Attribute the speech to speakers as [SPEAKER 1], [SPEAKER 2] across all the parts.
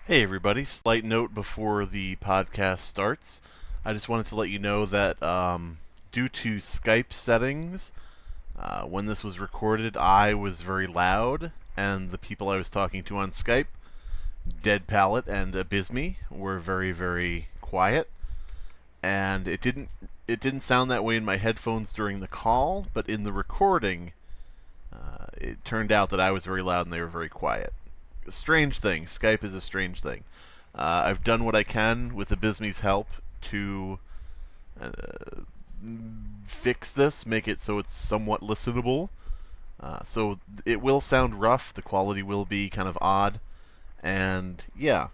[SPEAKER 1] Hey everybody, slight note before the podcast starts. I just wanted to let you know that due to Skype settings, when this was recorded, I was very loud, and the people I was talking to on Skype, Dead Palette and Abysme, were very, very quiet. And it didn't sound that way in my headphones during the call, but in the recording, it turned out that I was very loud and they were very quiet. A strange thing. Skype is a strange thing. I've done what I can with Abysme's help to fix this, make it so it's somewhat listenable. So it will sound rough, the quality will be kind of odd, and yeah.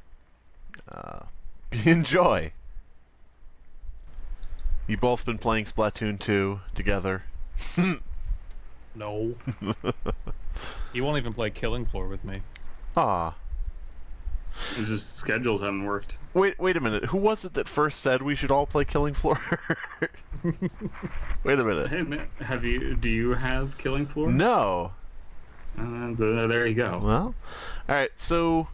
[SPEAKER 1] Enjoy! You've both been playing Splatoon 2 together.
[SPEAKER 2] No. You won't even play Killing Floor with me.
[SPEAKER 1] Ah.
[SPEAKER 3] It's just schedules haven't worked.
[SPEAKER 1] Wait a minute. Who was it that first said we should all play Killing Floor? Wait a minute.
[SPEAKER 3] Hey man, do you have Killing Floor?
[SPEAKER 1] No.
[SPEAKER 3] There you go.
[SPEAKER 1] Well, all right. So,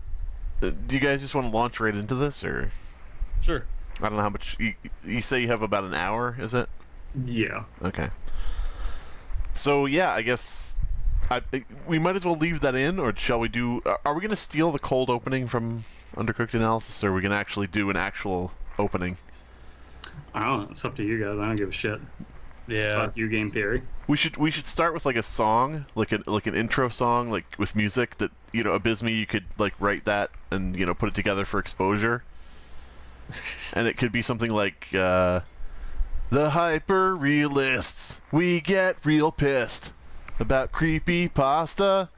[SPEAKER 1] do you guys just want to launch right into this, or
[SPEAKER 2] Sure.
[SPEAKER 1] I don't know how much you say you have about an hour? Is it?
[SPEAKER 3] Yeah.
[SPEAKER 1] Okay. So yeah, I guess we might as well leave that in, or shall we do? Are we going to steal the cold opening from Undercooked Analysis, or are we going to actually do an actual opening?
[SPEAKER 3] I don't know. It's up to you guys. I don't give a shit.
[SPEAKER 2] Yeah.
[SPEAKER 3] Fuck you, game theory.
[SPEAKER 1] We should start with like a song, like an intro song, like with music that Abysme, you could like write that and put it together for exposure, and it could be something like the Hyper-Realists, we get real pissed about Creepypasta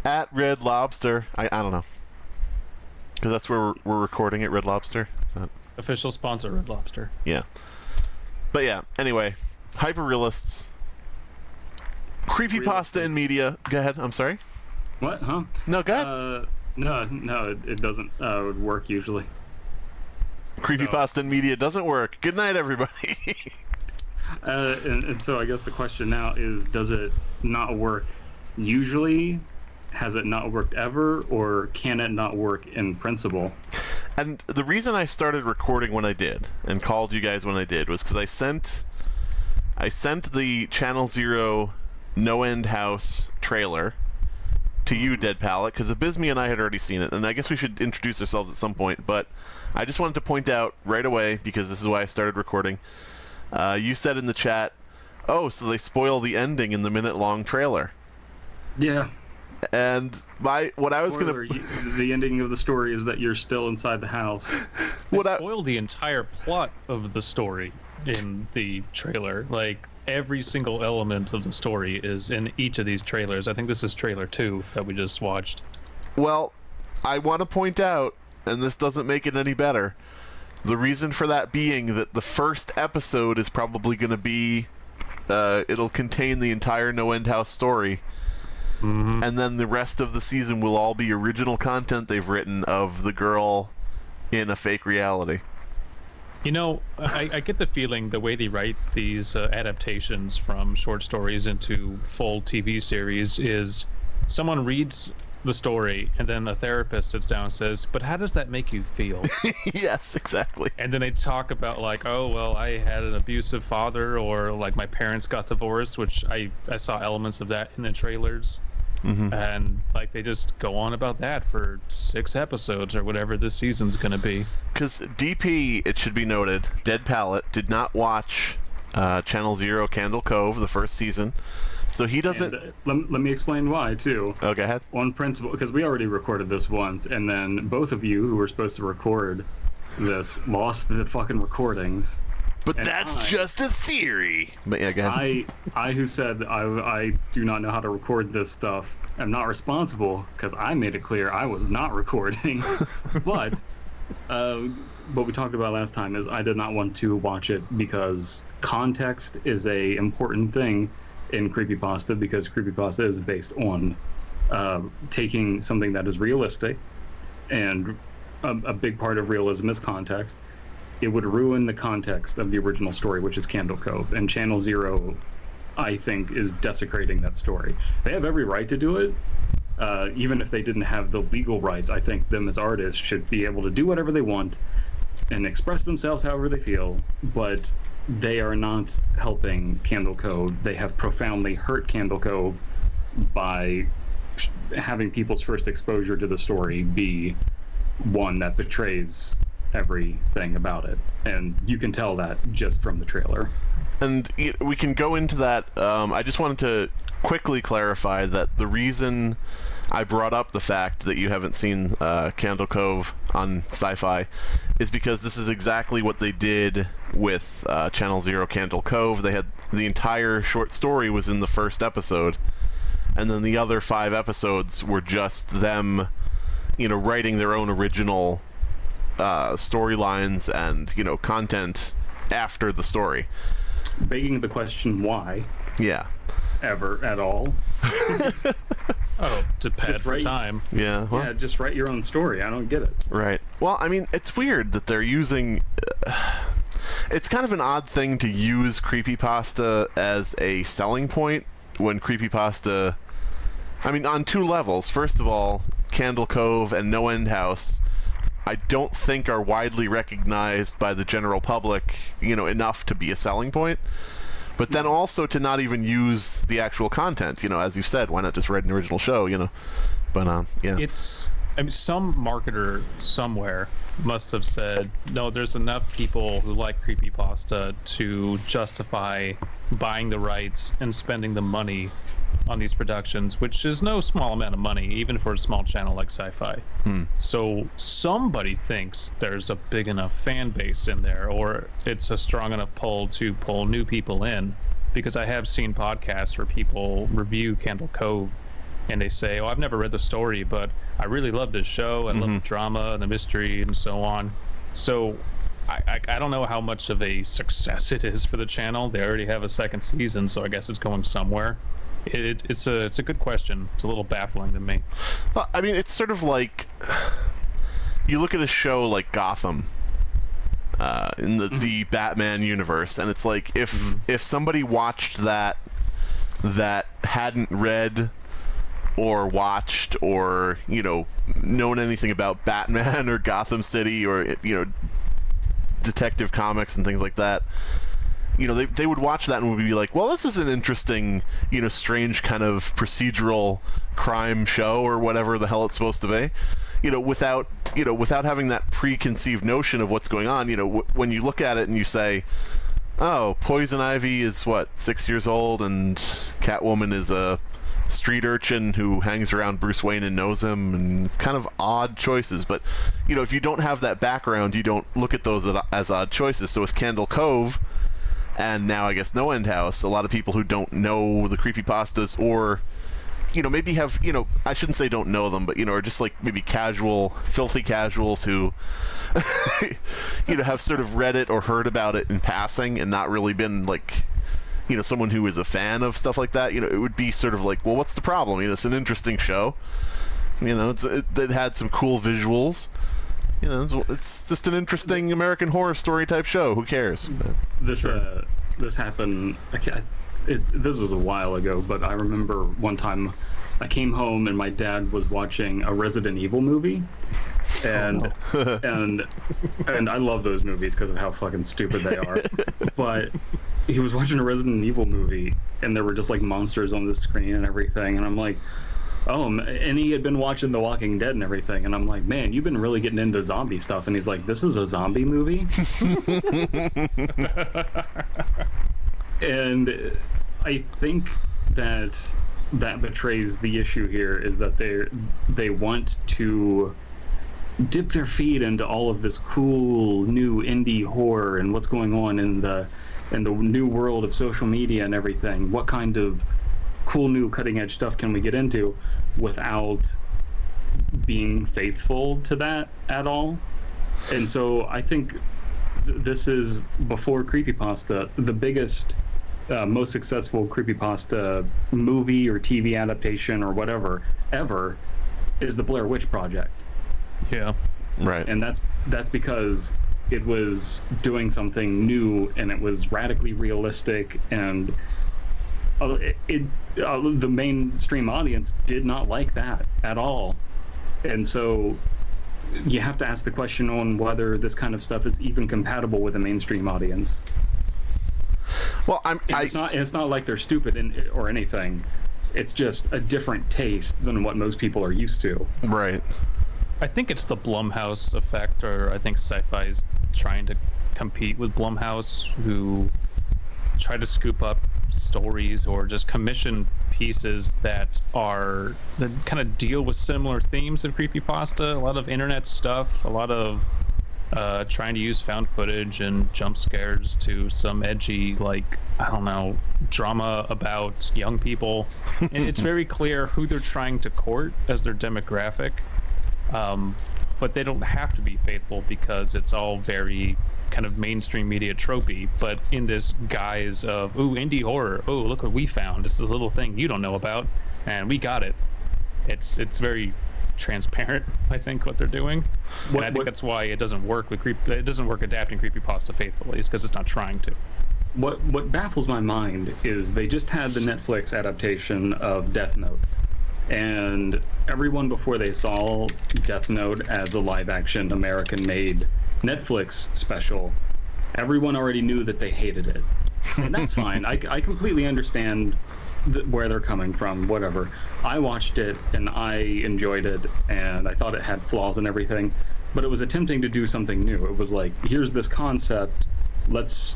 [SPEAKER 1] at Red Lobster. I don't know, because that's where we're recording at Red Lobster. Is that...
[SPEAKER 2] Official sponsor, Red Lobster.
[SPEAKER 1] Yeah. But yeah, anyway, Hyper-Realists, Creepypasta in media. Go ahead. I'm sorry.
[SPEAKER 3] What? Huh?
[SPEAKER 1] No, go ahead.
[SPEAKER 3] No, it doesn't work usually.
[SPEAKER 1] Creepypasta in media doesn't work. Good night, everybody.
[SPEAKER 3] And so I guess the question now is, does it not work usually? Has it not worked ever? Or can it not work in principle?
[SPEAKER 1] And the reason I started recording when I did and called you guys when I did was because I sent the Channel Zero No End House trailer to you, Dead Palette, because Abysme and I had already seen it, and I guess we should introduce ourselves at some point, but I just wanted to point out right away, because this is why I started recording, you said in the chat, oh, so they spoil the ending in the minute-long trailer.
[SPEAKER 3] Yeah.
[SPEAKER 1] And what I was
[SPEAKER 3] Spoiler, the ending of the story is that you're still inside the house.
[SPEAKER 2] They spoiled the entire plot of the story in the trailer. Like, every single element of the story is in each of these trailers. I think this is trailer 2 that we just watched.
[SPEAKER 1] Well, I want to point out, and this doesn't make it any better, the reason for that being that the first episode is probably going to be, it'll contain the entire No End House story.
[SPEAKER 2] Mm-hmm.
[SPEAKER 1] And then the rest of the season will all be original content they've written of the girl in a fake reality.
[SPEAKER 2] You know, I get the feeling the way they write these adaptations from short stories into full TV series is someone reads the story and then a therapist sits down and says, but how does that make you feel?
[SPEAKER 1] Yes, exactly.
[SPEAKER 2] And then they talk about like, oh, well, I had an abusive father, or like my parents got divorced, which I saw elements of that in the trailers.
[SPEAKER 1] Mm-hmm.
[SPEAKER 2] And like they just go on about that for 6 episodes or whatever this season's going to be.
[SPEAKER 1] Because DP, it should be noted, Dead Palette did not watch Channel Zero Candle Cove, the first season. So he doesn't...
[SPEAKER 3] And, let me explain why, too.
[SPEAKER 1] Oh, go ahead.
[SPEAKER 3] On principle, because we already recorded this once, and then both of you who were supposed to record this lost the fucking recordings.
[SPEAKER 1] But that's just a theory. But yeah, go ahead.
[SPEAKER 3] I who said I do not know how to record this stuff, am not responsible, because I made it clear I was not recording. But what we talked about last time is I did not want to watch it because context is a important thing in Creepypasta, because Creepypasta is based on taking something that is realistic, and a big part of realism is context. It would ruin the context of the original story, which is Candle Cove, and Channel Zero, I think, is desecrating that story. They have every right to do it, even if they didn't have the legal rights, I think them as artists should be able to do whatever they want and express themselves however they feel, but they are not helping Candle Cove. They have profoundly hurt Candle Cove by having people's first exposure to the story be one that betrays everything about it. And you can tell that just from the trailer.
[SPEAKER 1] And we can go into that. I just wanted to quickly clarify that the reason I brought up the fact that you haven't seen Candle Cove on Sci-Fi is because this is exactly what they did with Channel Zero Candle Cove. They had the entire short story was in the first episode, and then the other 5 episodes were just them, writing their own original storylines and, content after the story.
[SPEAKER 3] Begging the question, why?
[SPEAKER 1] Yeah.
[SPEAKER 3] Ever at all?
[SPEAKER 2] Oh, to pad
[SPEAKER 3] Just
[SPEAKER 2] for
[SPEAKER 3] write-
[SPEAKER 2] time.
[SPEAKER 1] Yeah. Well,
[SPEAKER 3] Yeah, just write your own story. I don't get it.
[SPEAKER 1] right. Well, I mean, it's weird that they're using... it's kind of an odd thing to use Creepypasta as a selling point when Creepypasta... I mean, on 2 levels. First of all, Candle Cove and No End House, I don't think are widely recognized by the general public, enough to be a selling point. But then also to not even use the actual content, as you said, why not just write an original show, But, yeah.
[SPEAKER 2] Some marketer somewhere must have said, no, there's enough people who like Creepypasta to justify buying the rights and spending the money on these productions, which is no small amount of money, even for a small channel like Sci-Fi. So somebody thinks there's a big enough fan base in there, or it's a strong enough pull to pull new people in, because I have seen podcasts where people review Candle Cove and they say, oh, I've never read the story, but I really love this show. I love the drama and the mystery and so on. So I don't know how much of a success it is for the channel. They already have a 2nd season, so I guess it's going somewhere. It's a good question. It's a little baffling to me.
[SPEAKER 1] Well, I mean, it's sort of like you look at a show like Gotham in the Batman universe, and it's like if somebody watched that hadn't read or watched or known anything about Batman or Gotham City or Detective Comics and things like that, they would watch that and would be like, well, this is an interesting, strange kind of procedural crime show or whatever the hell it's supposed to be, without having that preconceived notion of what's going on. When you look at it and you say, oh, Poison Ivy is 6 years old and Catwoman is a street urchin who hangs around Bruce Wayne and knows him, and it's kind of odd choices. But if you don't have that background, you don't look at those as odd choices. So with Candle Cove, and now I guess No End House, a lot of people who don't know the creepypastas, or maybe have, I shouldn't say don't know them, but are just like maybe filthy casuals who have sort of read it or heard about it in passing and not really been like someone who is a fan of stuff like that. It would be sort of like, well, what's the problem? It's an interesting show. It had some cool visuals. It's just an interesting American Horror Story type show. Who cares?
[SPEAKER 3] This happened. This was a while ago, but I remember one time I came home and my dad was watching a Resident Evil movie, and and I love those movies because of how fucking stupid they are. But he was watching a Resident Evil movie, and there were just like monsters on the screen and everything, and I'm like, oh, and he had been watching The Walking Dead and everything, and I'm like, man, you've been really getting into zombie stuff. And he's like, this is a zombie movie? And I think that betrays the issue here, is that they want to dip their feet into all of this cool new indie horror and what's going on in the new world of social media and everything. What kind of cool new cutting edge stuff can we get into without being faithful to that at all? And so I think this is, before Creepypasta, the biggest most successful Creepypasta movie or TV adaptation or whatever ever is the Blair Witch Project.
[SPEAKER 2] Yeah.
[SPEAKER 1] Right.
[SPEAKER 3] And that's because it was doing something new, and it was radically realistic, and the mainstream audience did not like that at all. And so you have to ask the question on whether this kind of stuff is even compatible with a mainstream audience.
[SPEAKER 1] Well,
[SPEAKER 3] it's not like they're stupid or anything. It's just a different taste than what most people are used to.
[SPEAKER 1] Right.
[SPEAKER 2] I think it's the Blumhouse effect, or I think Sci-Fi's trying to compete with Blumhouse, who try to scoop up stories or just commission pieces that kind of deal with similar themes of creepypasta. A lot of internet stuff, a lot of trying to use found footage and jump scares to some edgy, like, I don't know, drama about young people. And it's very clear who they're trying to court as their demographic. But they don't have to be faithful because it's all very kind of mainstream media tropey, but in this guise of, ooh, indie horror, oh, look what we found, it's this little thing you don't know about, and we got it. It's very transparent, I think, what they're doing. And I think that's why it doesn't work with it doesn't work adapting creepypasta faithfully, is because it's not trying to.
[SPEAKER 3] What baffles my mind is they just had the Netflix adaptation of Death Note, and everyone before they saw Death Note as a live-action American-made Netflix special, everyone already knew that they hated it. And that's fine. I completely understand where they're coming from, whatever. I watched it, and I enjoyed it, and I thought it had flaws and everything, but it was attempting to do something new. It was like, here's this concept, let's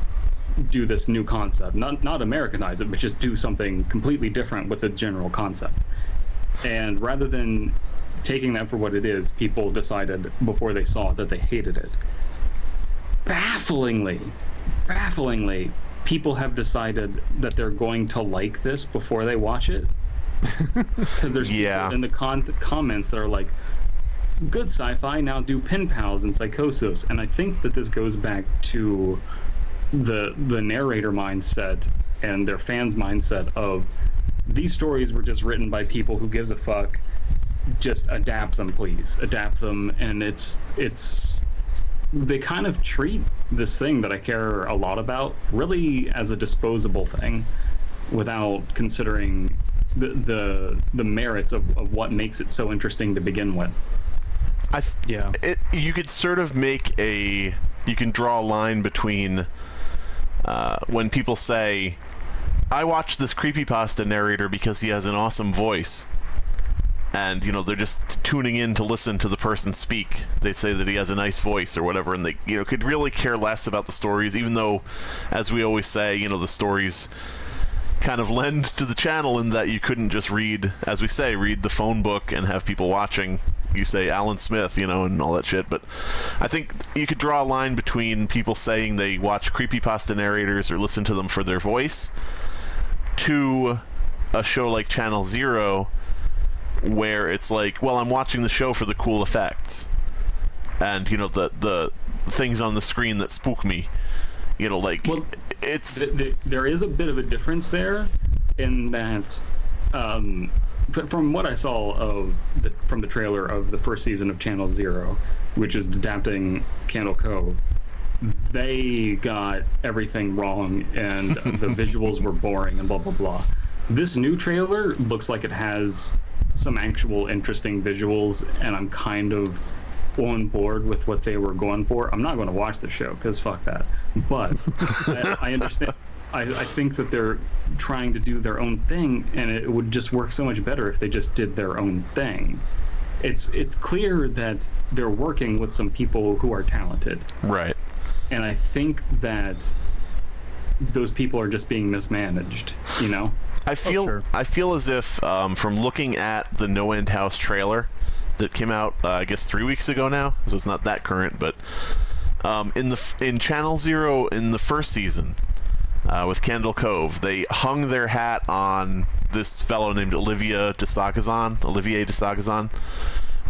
[SPEAKER 3] do this new concept. Not Americanize it, but just do something completely different with a general concept. And rather than taking that for what it is, people decided before they saw it that they hated it. Bafflingly, people have decided that they're going to like this before they watch it. Because there's people in the comments that are like, good sci-fi, now do pen pals and psychosis. And I think that this goes back to the narrator mindset and their fans' mindset of, these stories were just written by people who gives a fuck. Just adapt them, please. Adapt them. And it's they kind of treat this thing that I care a lot about really as a disposable thing, without considering the merits of what makes it so interesting to begin with.
[SPEAKER 1] You could sort of you can draw a line between when people say, I watched this creepypasta narrator because he has an awesome voice, and they're just tuning in to listen to the person speak. They say that he has a nice voice or whatever, and they could really care less about the stories, even though, as we always say, the stories kind of lend to the channel in that you couldn't just read the phone book and have people watching you say Alan Smith, and all that shit. But I think you could draw a line between people saying they watch creepypasta narrators or listen to them for their voice, to a show like Channel Zero, where it's like, well, I'm watching the show for the cool effects and the things on the screen that spook me, it's
[SPEAKER 3] there is a bit of a difference there, in that from what I saw from the trailer of the first season of Channel Zero, which is adapting Candle Cove, they got everything wrong and the visuals were boring and blah blah blah. This new trailer looks like it has some actual interesting visuals, and I'm kind of on board with what they were going for. I'm not going to watch the show because fuck that, but I understand. I think that they're trying to do their own thing, and it would just work so much better if they just did their own thing. It's clear that they're working with some people who are talented,
[SPEAKER 1] right?
[SPEAKER 3] And I think that those people are just being mismanaged,
[SPEAKER 1] I feel as if from looking at the No End House trailer that came out I guess 3 weeks ago now, so it's not that current, but in Channel Zero in the first season with Candle Cove, they hung their hat on this fellow named Olivier de Sagazan,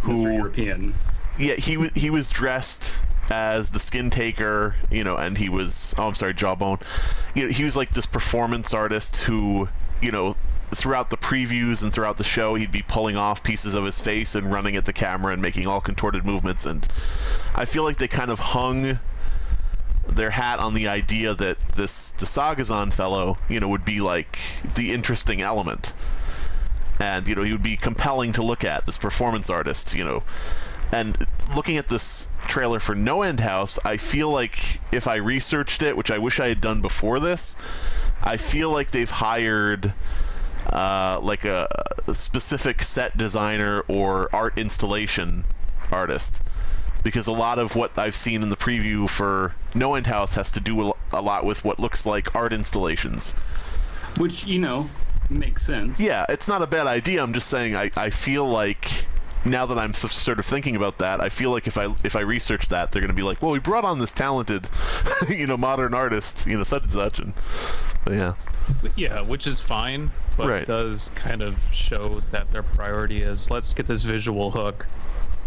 [SPEAKER 1] who
[SPEAKER 3] Mr. European.
[SPEAKER 1] Yeah, he was dressed as the Skin Taker, and he was Jawbone. He was like this performance artist who, throughout the previews and throughout the show, he'd be pulling off pieces of his face and running at the camera and making all contorted movements. And I feel like they kind of hung their hat on the idea that this Desagazan fellow, would be like the interesting element. And, he would be compelling to look at, this performance artist, And looking at this trailer for No End House, I feel like if I researched it, which I wish I had done before this, I feel like they've hired like a specific set designer or art installation artist. Because a lot of what I've seen in the preview for No End House has to do a lot with what looks like art installations.
[SPEAKER 3] Which, makes sense.
[SPEAKER 1] Yeah, it's not a bad idea. I'm just saying I feel like, now that I'm sort of thinking about that, I feel like if I research that, they're going to be like, well, we brought on this talented, modern artist, such and such. But yeah.
[SPEAKER 2] Yeah, which is fine, but
[SPEAKER 1] Right.
[SPEAKER 2] It does kind of show that their priority is, let's get this visual hook.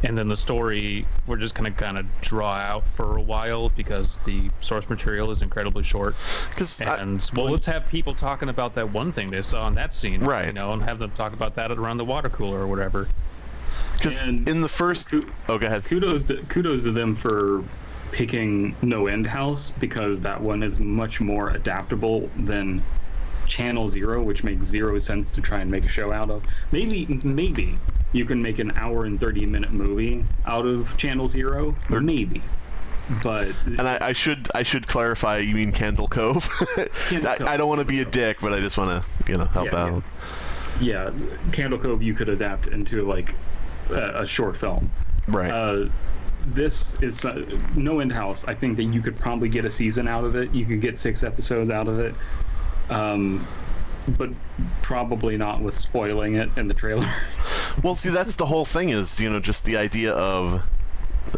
[SPEAKER 2] And then the story, we're just going to kind of draw out for a while because the source material is incredibly short. Let's have people talking about that one thing they saw in that scene,
[SPEAKER 1] right?
[SPEAKER 2] And have them talk about that around the water cooler or whatever.
[SPEAKER 1] Because in the first, go ahead.
[SPEAKER 3] Kudos to them for picking No End House, because that one is much more adaptable than Channel Zero, which makes zero sense to try and make a show out of. Maybe you can make an hour and 30-minute movie out of Channel Zero, maybe. But
[SPEAKER 1] I should clarify. You mean Candle Cove? I don't want to be a dick, but I just want to help out.
[SPEAKER 3] Yeah, Candle Cove you could adapt into like a short film.
[SPEAKER 1] Right.
[SPEAKER 3] This is No End House. I think that you could probably get a season out of it. You could get 6 episodes out of it. But probably not with spoiling it in the trailer.
[SPEAKER 1] Well, see, that's the whole thing is, just the idea of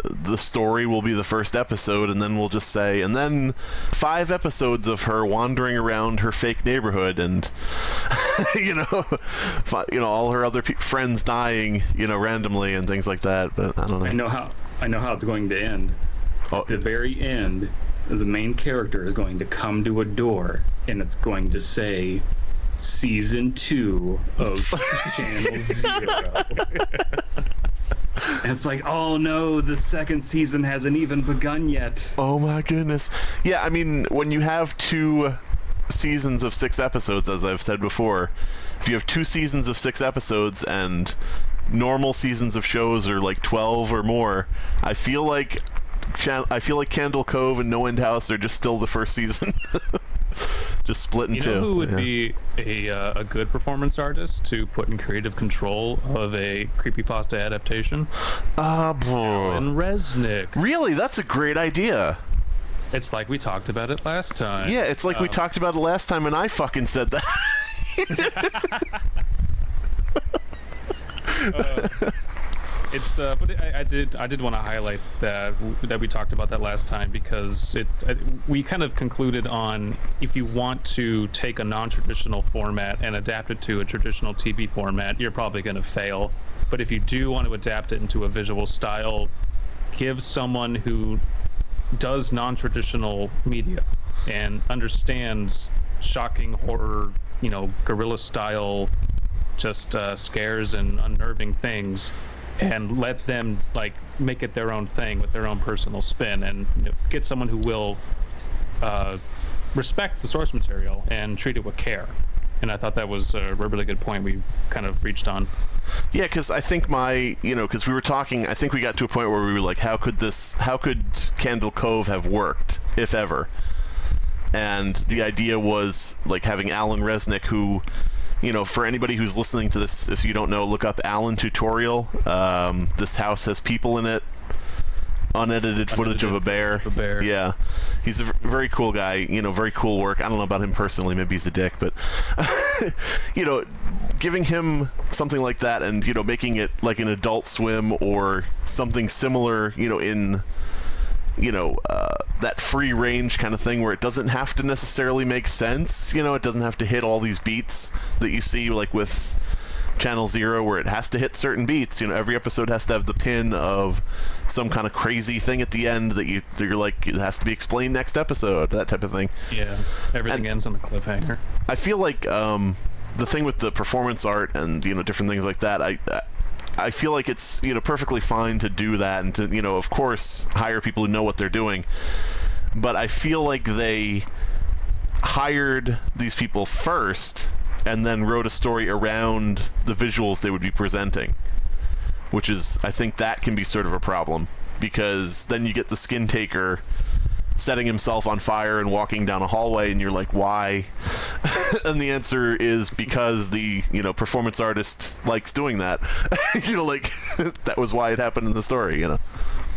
[SPEAKER 1] the story will be the first episode, and then we'll just say, and then 5 episodes of her wandering around her fake neighborhood and, all her other friends dying, randomly and things like that. But I don't know.
[SPEAKER 3] I know how it's going to end. At the very end, the main character is going to come to a door, and it's going to say, Season 2 of Channel Zero. And it's like, oh no, the second season hasn't even begun yet.
[SPEAKER 1] Oh my goodness. Yeah, I mean, when you have 2 seasons of 6 episodes, as I've said before, if you have 2 seasons of 6 episodes and normal seasons of shows are like 12 or more, I feel like Candle Cove and No End House are just still the first season. Just split in 2.
[SPEAKER 2] You know who would be a good performance artist to put in creative control of a creepypasta adaptation? Alan Resnick.
[SPEAKER 1] Really? That's a great idea.
[SPEAKER 2] It's like we talked about it last time.
[SPEAKER 1] Yeah, it's like we talked about it last time, and I fucking said that.
[SPEAKER 2] But I did want to highlight that we talked about that last time, because we kind of concluded on, if you want to take a non-traditional format and adapt it to a traditional TV format, you're probably going to fail. But if you do want to adapt it into a visual style, give someone who does non-traditional media and understands shocking horror, guerrilla style, just scares and unnerving things, and let them make it their own thing with their own personal spin, and get someone who will respect the source material and treat it with care. And I thought that was a really good point we kind of reached on.
[SPEAKER 1] Yeah, because I think because we were talking, I think we got to a point where we were like, how could Candle Cove have worked, if ever? And the idea was like having Alan Resnick, who, for anybody who's listening to this, if you don't know, look up Alan Tutorial. This house has people in it. Unedited footage of a bear. Yeah, he's a very cool guy. Very cool work. I don't know about him personally. Maybe he's a dick, but giving him something like that, and making it like an Adult Swim or something similar. In that free range kind of thing where it doesn't have to necessarily make sense. It doesn't have to hit all these beats that you see like with Channel Zero, where it has to hit certain beats. Every episode has to have the pin of some kind of crazy thing at the end that you're like, it has to be explained next episode, that type of thing.
[SPEAKER 2] Yeah, everything ends on a cliffhanger.
[SPEAKER 1] I feel like the thing with the performance art and different things like that, I feel like it's perfectly fine to do that, and to of course hire people who know what they're doing. but I feel like they hired these people first and then wrote a story around the visuals they would be presenting, which is, I think that can be sort of a problem, because then you get the skin taker setting himself on fire and walking down a hallway, and you're like, why? And the answer is because the performance artist likes doing that. Like that was why it happened in the story.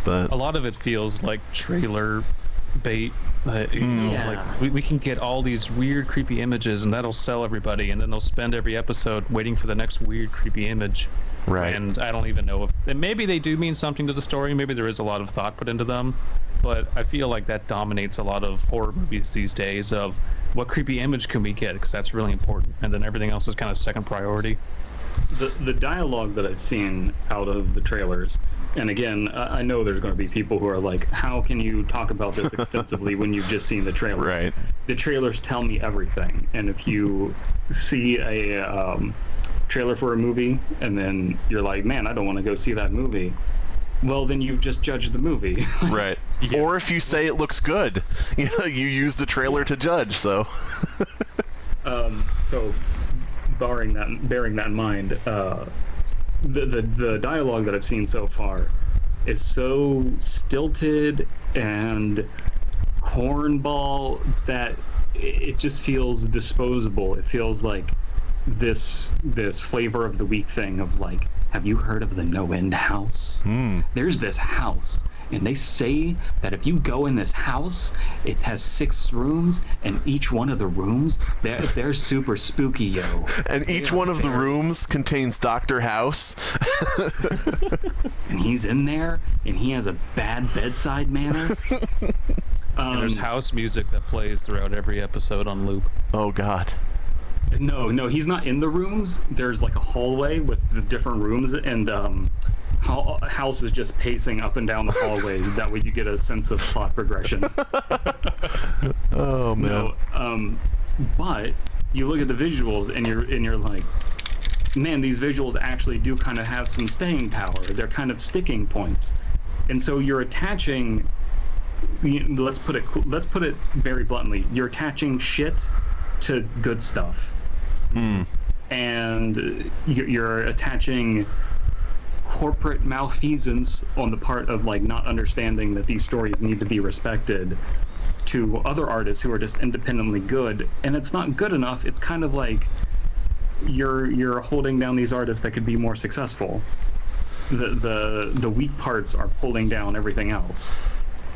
[SPEAKER 1] But
[SPEAKER 2] a lot of it feels like trailer bait. Like we can get all these weird, creepy images, and that'll sell everybody, and then they'll spend every episode waiting for the next weird, creepy image.
[SPEAKER 1] Right.
[SPEAKER 2] And I don't even know if maybe they do mean something to the story. Maybe there is a lot of thought put into them, but I feel like that dominates a lot of horror movies these days. Of what creepy image can we get, because that's really important, and then everything else is kind of second priority.
[SPEAKER 3] The dialogue that I've seen out of the trailers, and again, I know there's going to be people who are like, how can you talk about this extensively when you've just seen the trailers?
[SPEAKER 1] Right.
[SPEAKER 3] The trailers tell me everything, and if you see a trailer for a movie and then you're like, man, I don't want to go see that movie, well, then you've just judged the movie.
[SPEAKER 1] Right. Yeah. Or if you say it looks good, you use the trailer to judge. So
[SPEAKER 3] so bearing that in mind, the dialogue that I've seen so far is so stilted and cornball that it just feels disposable. It feels like this flavor of the week thing of like, have you heard of the No End House? There's this house, and they say that if you go in this house, it has 6 rooms, and each one of the rooms, they're super spooky, yo.
[SPEAKER 1] And each one of the rooms contains Dr. House.
[SPEAKER 3] And he's in there, and he has a bad bedside manner.
[SPEAKER 2] And there's house music that plays throughout every episode on loop.
[SPEAKER 1] Oh, God.
[SPEAKER 3] No, he's not in the rooms. There's like a hallway with the different rooms, and House is just pacing up and down the hallway. That way you get a sense of plot progression.
[SPEAKER 1] Oh, man.
[SPEAKER 3] No, but you look at the visuals and you're like, man, these visuals actually do kind of have some staying power. They're kind of sticking points, and so you're attaching. Let's put it very bluntly. You're attaching shit to good stuff. And you're attaching corporate malfeasance on the part of like not understanding that these stories need to be respected to other artists who are just independently good, and it's not good enough. It's kind of like you're holding down these artists that could be more successful. The weak parts are pulling down everything else.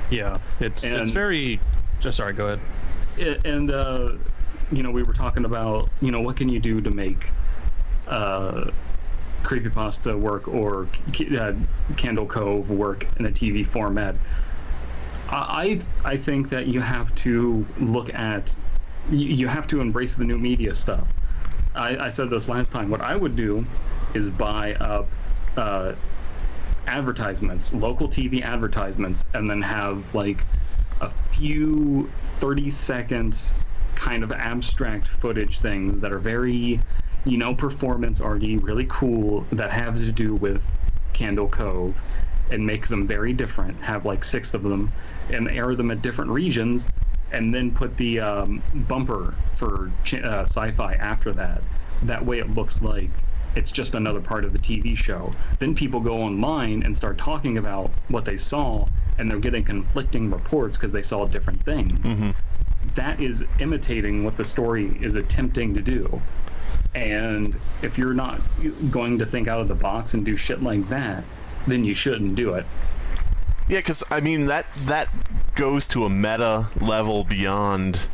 [SPEAKER 2] Yeah, it's very. Sorry, go ahead.
[SPEAKER 3] And we were talking about, what can you do to make Creepypasta work or Candle Cove work in a TV format. I think that you have to look at, you have to embrace the new media stuff. I said this last time. What I would do is buy up advertisements, local TV advertisements, and then have like a few 30-second kind of abstract footage things that are very, performance arty, really cool, that have to do with Candle Cove, and make them very different. Have like 6 of them and air them at different regions, and then put the bumper for sci-fi after that. That way it looks like it's just another part of the TV show. Then people go online and start talking about what they saw, and they're getting conflicting reports because they saw different things. Mm-hmm. That is imitating what the story is attempting to do. And if you're not going to think out of the box and do shit like that, then you shouldn't do it.
[SPEAKER 1] Yeah, because I mean that goes to a meta level beyond,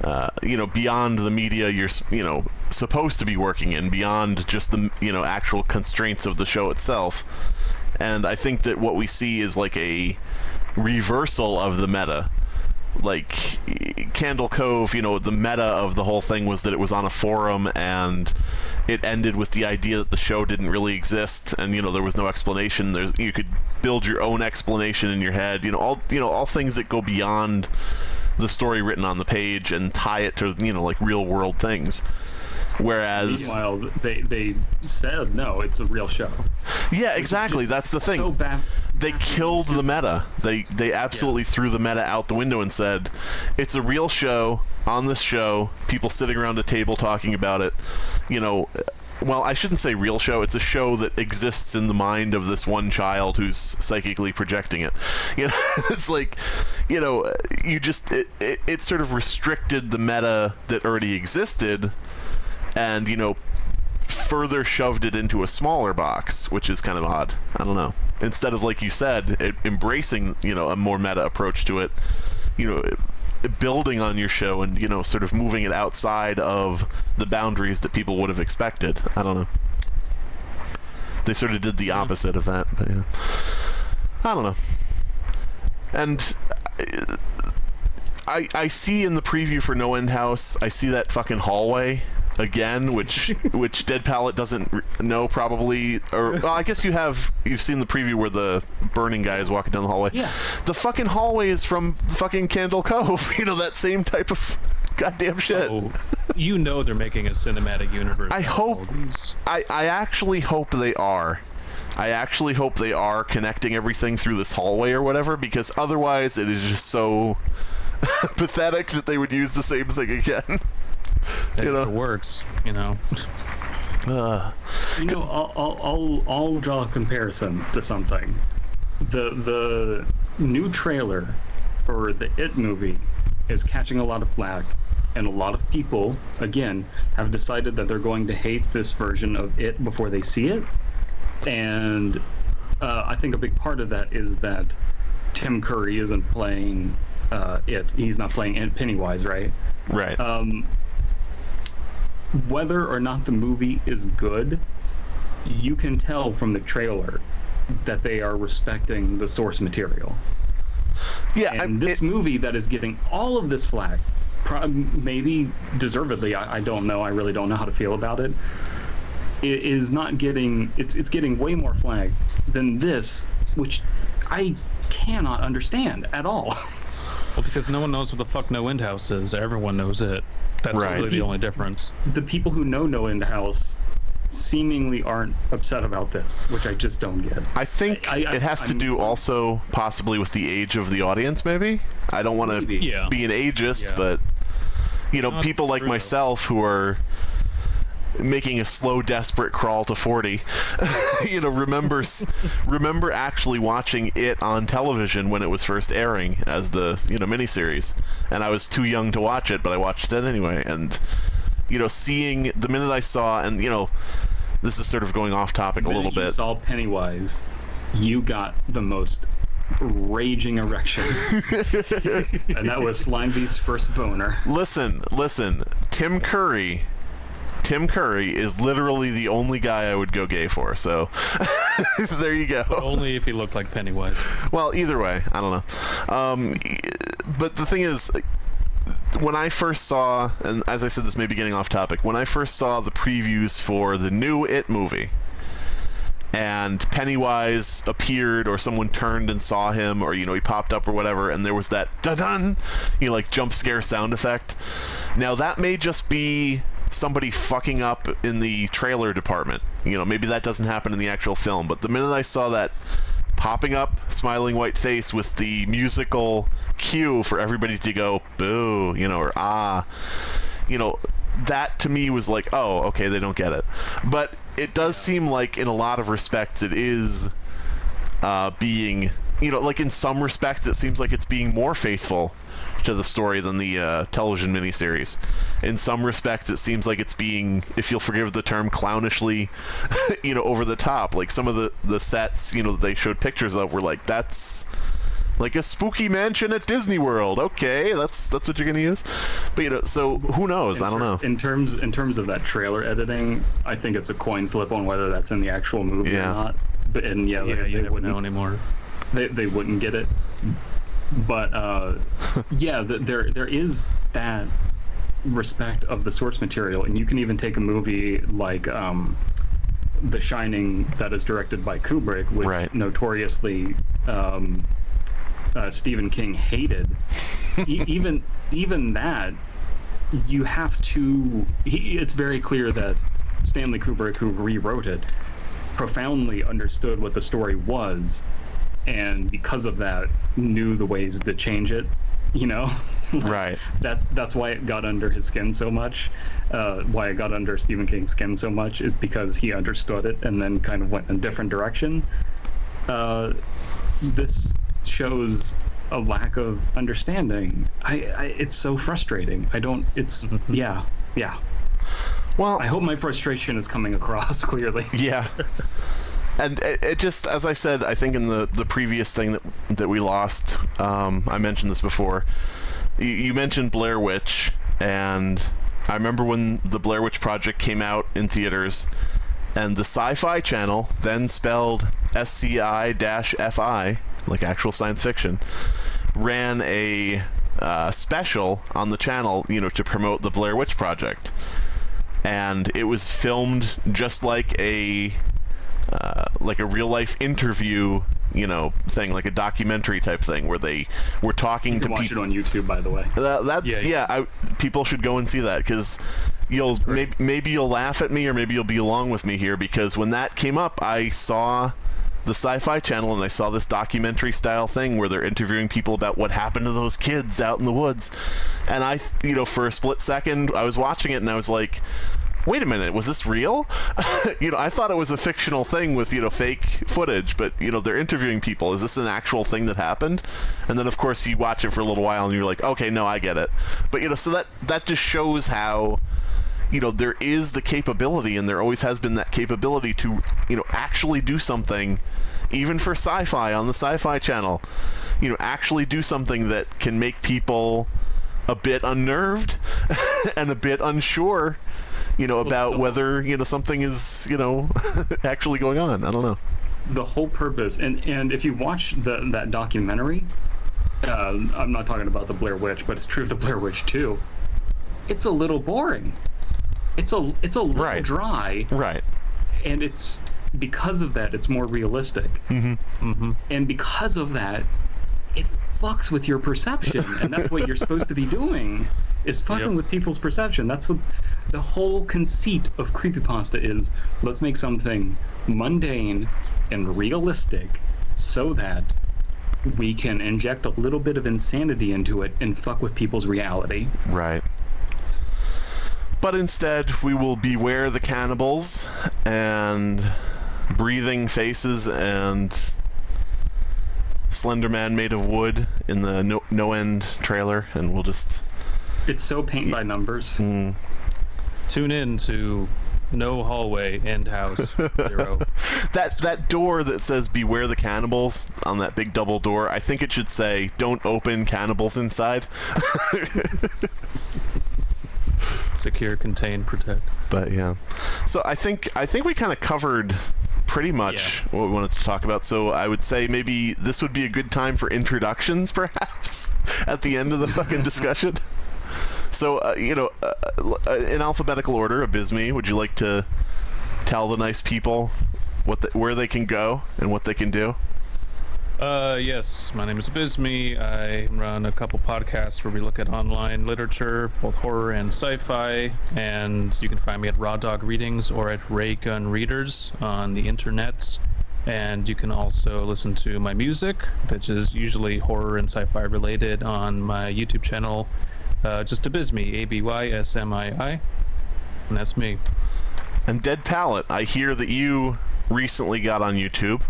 [SPEAKER 1] beyond the media you're supposed to be working in, beyond just the actual constraints of the show itself. And I think that what we see is like a reversal of the meta. Like Candle Cove, the meta of the whole thing was that it was on a forum, and it ended with the idea that the show didn't really exist, and there was no explanation. You could build your own explanation in your head. All things that go beyond the story written on the page and tie it to like real world things. Whereas,
[SPEAKER 3] meanwhile, they said no, it's a real show.
[SPEAKER 1] Yeah, exactly. That's the thing.
[SPEAKER 3] So
[SPEAKER 1] they killed the meta. They absolutely threw the meta out the window and said, it's a real show. On this show, people sitting around a table talking about it. You know, well, I shouldn't say real show. It's a show that exists in the mind of this one child who's psychically projecting it. You know, it's like, you know, you just it sort of restricted the meta that already existed, and you know, further shoved it into a smaller box, which is kind of odd. I don't know. Instead of, like you said, embracing, you know, a more meta approach to it, you know, building on your show and, you know, sort of moving it outside of the boundaries that people would have expected. I don't know. They sort of did the opposite of that, but yeah. I don't know. And I see in the preview for No End House, I see that fucking hallway again, which Dead Palette doesn't know probably, or well, I guess you've seen the preview where the burning guy is walking down the hallway.
[SPEAKER 3] Yeah.
[SPEAKER 1] The fucking hallway is from fucking Candle Cove. You know, that same type of goddamn shit.
[SPEAKER 2] Oh, you know they're making a cinematic universe.
[SPEAKER 1] I hope. I actually hope they are. I actually hope they are connecting everything through this hallway or whatever, because otherwise it is just so pathetic that they would use the same thing again.
[SPEAKER 2] You know, it works. You know.
[SPEAKER 3] You know, I'll draw a comparison to something. The new trailer for the It movie is catching a lot of flack, and a lot of people, again, have decided that they're going to hate this version of It before they see it. And I think a big part of that is that Tim Curry isn't playing It. He's not playing Pennywise, right?
[SPEAKER 1] Right.
[SPEAKER 3] Whether or not the movie is good, you can tell from the trailer that they are respecting the source material.
[SPEAKER 1] Yeah,
[SPEAKER 3] and this movie that is getting all of this flack, maybe deservedly, I don't know, I really don't know how to feel about it, is not getting, it's getting way more flack than this, which I cannot understand at all.
[SPEAKER 2] Well, because no one knows what the fuck No End House is. Everyone knows it. That's
[SPEAKER 1] right.
[SPEAKER 2] really the only difference.
[SPEAKER 3] The people who know No End House seemingly aren't upset about this, which I just don't get.
[SPEAKER 1] I think it has to do also possibly with the age of the audience, maybe? I don't want to be an ageist, but, you know, people like myself who are making a slow, desperate crawl to 40, you know, remember actually watching it on television when it was first airing as the, you know, miniseries. And I was too young to watch it, but I watched it anyway. And, you know, seeing the minute I saw, and, you know, this is sort of going off topic a little bit.
[SPEAKER 3] You saw Pennywise, you got the most raging erection. And that was Slimeby's first boner.
[SPEAKER 1] Listen, Tim Curry is literally the only guy I would go gay for, so there you go.
[SPEAKER 2] But only if he looked like Pennywise.
[SPEAKER 1] Well, either way, I don't know. But the thing is, when I first saw, and as I said, this may be getting off topic, when I first saw the previews for the new It movie, and Pennywise appeared, or someone turned and saw him, or, you know, he popped up or whatever, and there was that dun-dun, you know, like jump scare sound effect. Now, that may just be somebody fucking up in the trailer department. You know, maybe that doesn't happen in the actual film, but the minute I saw that popping up smiling white face with the musical cue for everybody to go boo, you know, or ah, you know, that to me was like, oh, okay, they don't get it. But it does seem like in a lot of respects it is being, you know, like in some respects it seems like it's being more faithful to the story than the television miniseries. In some respects, it seems like it's being, if you'll forgive the term, clownishly, you know, over the top. Like some of the sets, you know, that they showed pictures of were like, that's like a spooky mansion at Disney World. Okay, that's what you're gonna use. But, you know, so who knows? I don't know.
[SPEAKER 3] In terms of that trailer editing, I think it's a coin flip on whether that's in the actual movie or not. But and
[SPEAKER 2] you never know anymore.
[SPEAKER 3] They wouldn't get it. But there is that respect of the source material, and you can even take a movie like The Shining that is directed by Kubrick, which notoriously Stephen King hated. even that, you have to. It's very clear that Stanley Kubrick, who rewrote it, profoundly understood what the story was, and because of that, knew the ways to change it. You know,
[SPEAKER 1] Right.
[SPEAKER 3] That's why it got under his skin so much. Why it got under Stephen King's skin so much is because he understood it and then kind of went in a different direction. This shows a lack of understanding. It's so frustrating. Yeah.
[SPEAKER 1] Well,
[SPEAKER 3] I hope my frustration is coming across clearly.
[SPEAKER 1] yeah. And it just, as I said, I think in the previous thing that we lost, I mentioned this before. You mentioned Blair Witch, and I remember when the Blair Witch Project came out in theaters, and the Sci-Fi Channel, then spelled SCI-FI, like actual science fiction, ran a special on the channel, to promote the Blair Witch Project. And it was filmed just like a real life interview, thing, like a documentary type thing, where they were talking to people.
[SPEAKER 3] Watch it on YouTube, by the way.
[SPEAKER 1] People should go and see that, because maybe you'll laugh at me, or maybe you'll be along with me here, because when that came up, I saw the Sci-Fi Channel and I saw this documentary style thing where they're interviewing people about what happened to those kids out in the woods, and I, for a split second, I was watching it and I was like, wait a minute, was this real? I thought it was a fictional thing with, fake footage, but, they're interviewing people. Is this an actual thing that happened? And then, of course, you watch it for a little while and you're like, okay, no, I get it. But, so that just shows how, there is the capability, and there always has been that capability to, actually do something, even for sci-fi on the Sci-Fi Channel, actually do something that can make people a bit unnerved and a bit unsure, about whether, something is, actually going on. I don't know.
[SPEAKER 3] The whole purpose, and if you watch that documentary, I'm not talking about the Blair Witch, but it's true of the Blair Witch too. It's a little boring. It's a little dry. Right. And it's because of that, it's more realistic. Mm-hmm. Mm-hmm. And because of that, it fucks with your perception, and that's what you're supposed to be doing, is fucking with people's perception. That's the whole conceit of Creepypasta is, let's make something mundane and realistic so that we can inject a little bit of insanity into it and fuck with people's reality.
[SPEAKER 1] Right. But instead, we will beware the cannibals and breathing faces and Slender Man made of wood in the No End trailer, and we'll just...
[SPEAKER 3] It's so paint by numbers.
[SPEAKER 2] Tune in to No Hallway, End House, 0.
[SPEAKER 1] That door that says "Beware the Cannibals" on that big double door, I think it should say "Don't open, cannibals inside."
[SPEAKER 2] Secure, contain, protect.
[SPEAKER 1] But yeah, so I think we kind of covered pretty much what we wanted to talk about. So I would say maybe this would be a good time for introductions, perhaps, at the end of the fucking discussion. So, in alphabetical order, Abysme, would you like to tell the nice people where they can go and what they can do?
[SPEAKER 2] Yes, my name is Abysme. I run a couple podcasts where we look at online literature, both horror and sci-fi, and you can find me at Raw Dog Readings or at Ray Gun Readers on the internets. And you can also listen to my music, which is usually horror and sci-fi related, on my YouTube channel, just Abysme, ABYSMII, and that's me.
[SPEAKER 1] And Dead Palette, I hear that you recently got on YouTube.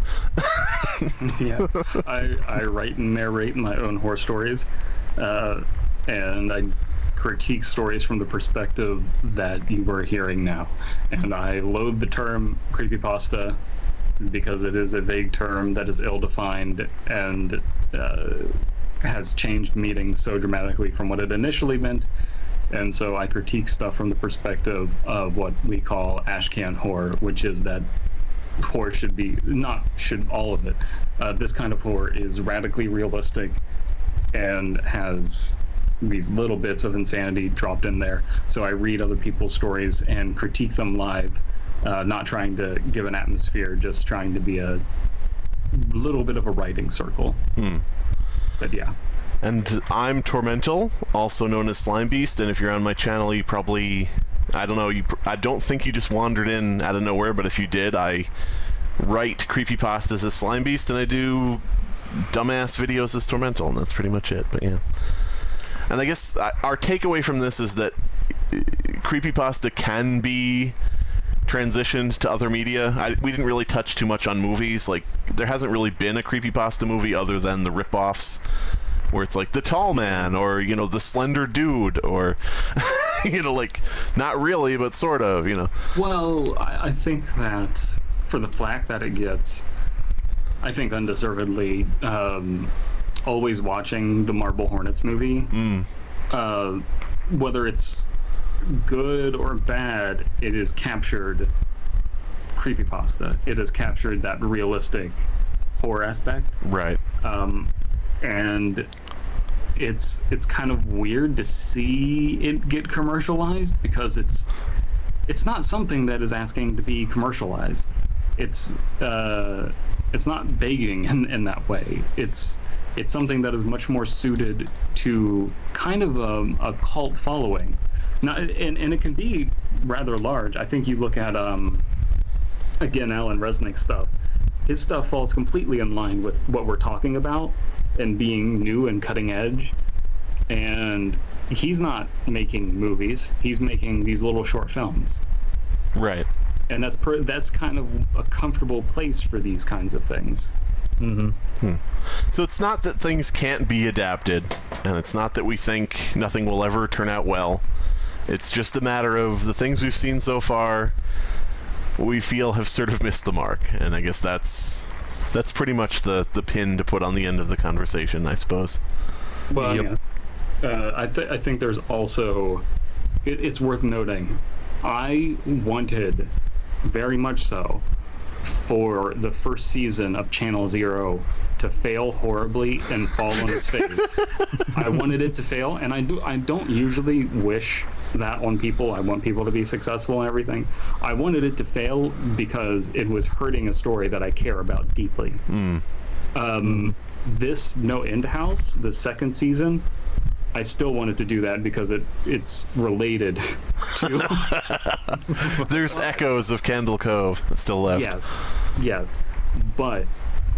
[SPEAKER 3] Yeah, I write and narrate my own horror stories, and I critique stories from the perspective that you were hearing now. And I loathe the term creepypasta because it is a vague term that is ill-defined and has changed meaning so dramatically from what it initially meant. And so I critique stuff from the perspective of what we call ashcan horror, which is that horror all of it. This kind of horror is radically realistic and has these little bits of insanity dropped in there. So I read other people's stories and critique them live, not trying to give an atmosphere, just trying to be a little bit of a writing circle. But yeah.
[SPEAKER 1] And I'm Tormental, also known as Slime Beast, and if you're on my channel, you probably, I don't think you just wandered in out of nowhere, but if you did, I write creepypastas as Slime Beast, and I do dumbass videos as Tormental, and that's pretty much it. But yeah. And I guess our takeaway from this is that Creepypasta can be transitioned to other media. We didn't really touch too much on movies. Like, there hasn't really been a Creepypasta movie other than the rip-offs, where it's like the tall man, or, you know, the slender dude, or, you know, like, not really, but sort of, you know.
[SPEAKER 3] Well, I think that for the flack that it gets, I think undeservedly, always watching the Marble Hornets movie, whether it's good or bad, it has captured Creepypasta. It has captured that realistic horror aspect.
[SPEAKER 1] Right.
[SPEAKER 3] And it's kind of weird to see it get commercialized, because it's not something that is asking to be commercialized. It's not begging in that way. It's something that is much more suited to kind of a cult following. Now, and it can be rather large. I think you look at again, Alan Resnick's stuff. His stuff falls completely in line with what we're talking about and being new and cutting edge. And he's not making movies. He's making these little short films.
[SPEAKER 1] Right.
[SPEAKER 3] And that's kind of a comfortable place for these kinds of things.
[SPEAKER 1] So it's not that things can't be adapted, and it's not that we think nothing will ever turn out well. It's just a matter of the things we've seen so far, we feel have sort of missed the mark. And I guess that's pretty much the pin to put on the end of the conversation, I suppose.
[SPEAKER 3] Well, yep. I think there's also, it's worth noting, I wanted very much so for the first season of Channel Zero to fail horribly and fall on its face. I wanted it to fail, and I don't usually wish that on people. I want people to be successful and everything. I wanted it to fail because it was hurting a story that I care about deeply. This No End House, the second season, I still wanted to do that because it's related to...
[SPEAKER 1] There's echoes of Candle Cove still left.
[SPEAKER 3] Yes. But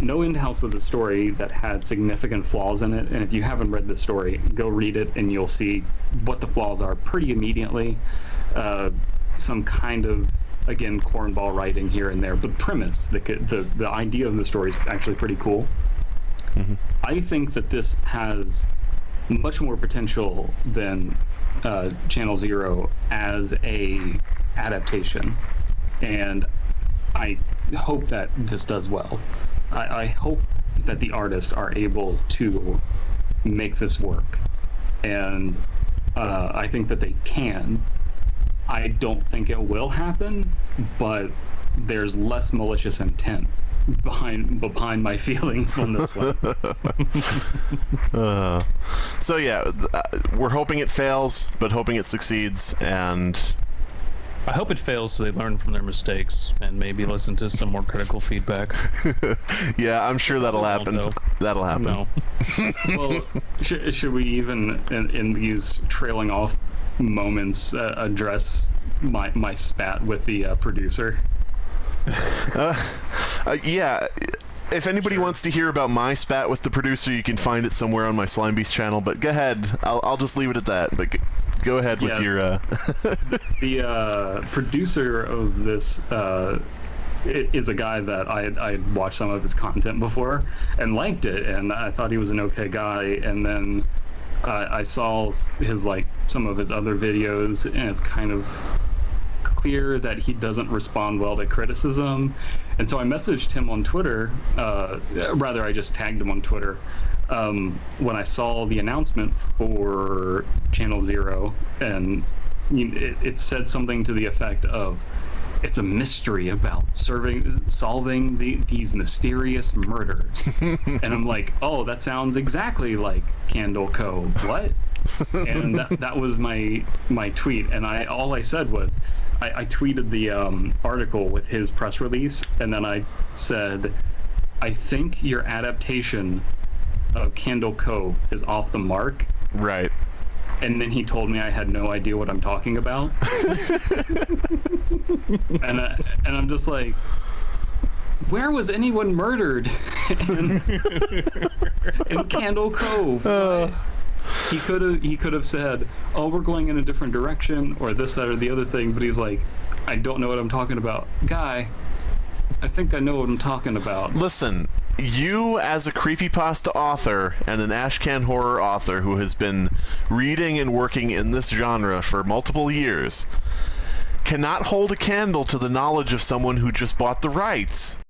[SPEAKER 3] No End House was a story that had significant flaws in it, and if you haven't read the story, go read it and you'll see what the flaws are pretty immediately. Some kind of, again, cornball writing here and there, but the premise, the idea of the story is actually pretty cool. I think that this has much more potential than Channel Zero as a adaptation, and I hope that this does well. I hope that the artists are able to make this work, and I think that they can. I don't think it will happen, but there's less malicious intent behind my feelings on this one.
[SPEAKER 1] So yeah, we're hoping it fails, but hoping it succeeds, and
[SPEAKER 2] I hope it fails so they learn from their mistakes and maybe listen to some more critical feedback.
[SPEAKER 1] Yeah, I'm sure that'll happen. That'll happen.
[SPEAKER 2] No.
[SPEAKER 3] Well, should we even in these trailing off moments address my spat with the producer?
[SPEAKER 1] Yeah, if anybody wants to hear about my spat with the producer, you can find it somewhere on my Slime Beast channel, but go ahead. I'll just leave it at that, but go ahead with your...
[SPEAKER 3] The producer of this is a guy that I had watched some of his content before and liked it, and I thought he was an okay guy, and then I saw some of his other videos, and it's kind of clear that he doesn't respond well to criticism, and so I messaged him on Twitter. Rather, I just tagged him on Twitter when I saw the announcement for Channel Zero, and it said something to the effect of, "It's a mystery about solving these mysterious murders." And I'm like, "Oh, that sounds exactly like Candle Cove. What?" And that was my tweet, and all I said was, I tweeted the article with his press release, and then I said, "I think your adaptation of Candle Cove is off the mark."
[SPEAKER 1] Right.
[SPEAKER 3] And then he told me I had no idea what I'm talking about. And I'm just like, where was anyone murdered in Candle Cove? He could have said, "Oh, we're going in a different direction," or this, that, or the other thing. But he's like, "I don't know what I'm talking about, guy. I think I know what I'm talking about."
[SPEAKER 1] Listen, you as a creepypasta author and an ashcan horror author who has been reading and working in this genre for multiple years cannot hold a candle to the knowledge of someone who just bought the rights.